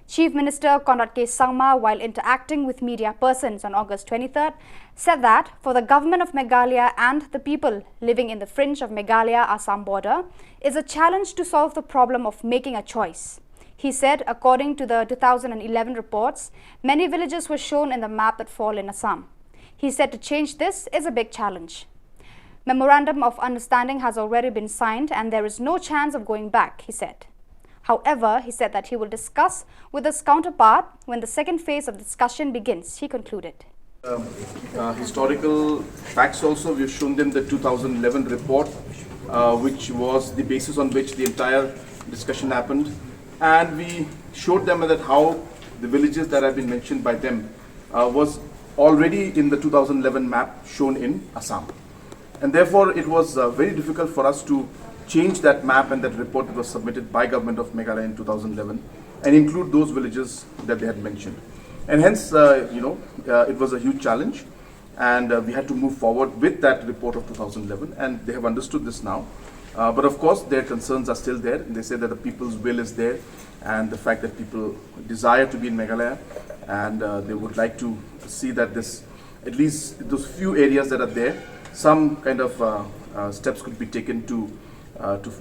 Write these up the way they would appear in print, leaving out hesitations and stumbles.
Chief Minister Conrad K. Sangma, while interacting with media persons on August 23rd, said that for the government of Meghalaya and the people living in the fringe of Meghalaya-Assam border, is a challenge to solve the problem of making a choice. He said, according to the 2011 reports, many villages were shown in the map that fall in Assam. He said to change this is a big challenge. Memorandum of Understanding has already been signed and there is no chance of going back, he said. However, he said that he will discuss with his counterpart when the second phase of discussion begins, he concluded. Historical facts also, we've shown them the 2011 report, which was the basis on which the entire discussion happened. And we showed them that how the villages that have been mentioned by them was already in the 2011 map shown in Assam. And therefore, it was very difficult for us to change that map and that report that was submitted by government of Meghalaya in 2011 and include those villages that they had mentioned. And hence, it was a huge challenge, and we had to move forward with that report of 2011, and they have understood this now. But of course, their concerns are still there. They say that the people's will is there, and the fact that people desire to be in Meghalaya, and they would like to see that this, at least those few areas that are there, some kind of steps could be taken to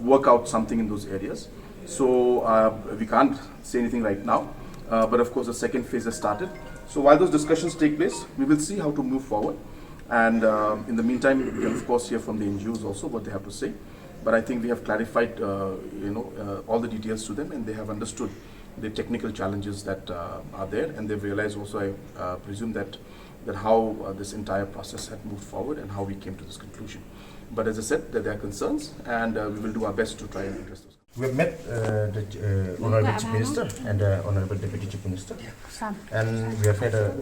work out something in those areas. So we can't say anything right now, but of course the second phase has started. So while those discussions take place, we will see how to move forward. And in the meantime, we can of course hear from the NGOs also what they have to say. But I think we have clarified, all the details to them, and they have understood the technical challenges that are there, and they've realized also, I presume, that how this entire process had moved forward and how we came to this conclusion. But as I said, that there are concerns, and we will do our best to try and address those. We have met the Honorable Chief Minister and the Honorable Deputy Chief Minister, and we have had a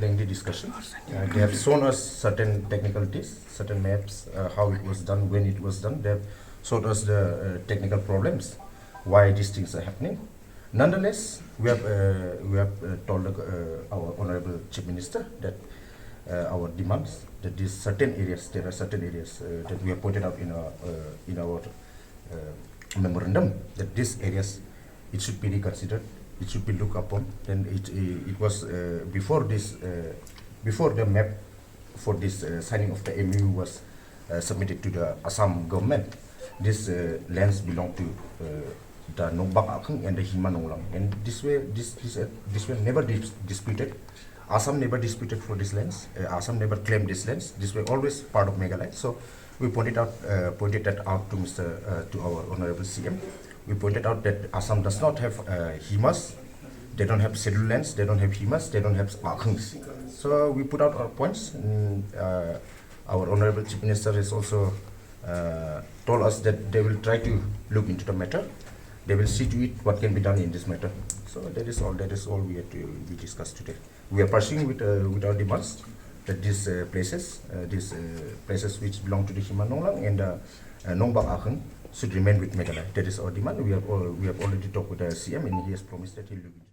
lengthy discussion. They have shown us certain technicalities, certain maps, how it was done, when it was done. They have showed us the technical problems, why these things are happening. Nonetheless, we have told our Honorable Chief Minister that our demands, that there are certain areas that we have pointed out in our memorandum, that these areas, it should be reconsidered, it should be looked upon. Then it was before the map for this signing of the MOU was submitted to the Assam government. These lands belong to the Nongbak and the Hima Nonglang, and this were never disputed. Assam never disputed for these lands. Assam never claimed these lands. These were always part of Meghalaya. So we pointed that out to our Honorable CM. We pointed out that Assam does not have Himas. They don't have scheduled lands. They don't have Himas. They don't have Akhungs. So we put out our points. And, our Honorable Chief Minister has also told us that they will try to look into the matter. They will see to it what can be done in this matter. So that is all we discussed today. We are pursuing with our demands that these places which belong to the Hima Nonglang and Nongbak Akhung should remain with Meghalaya. That is our demand. We have already talked with the CM, and he has promised that he will look into it.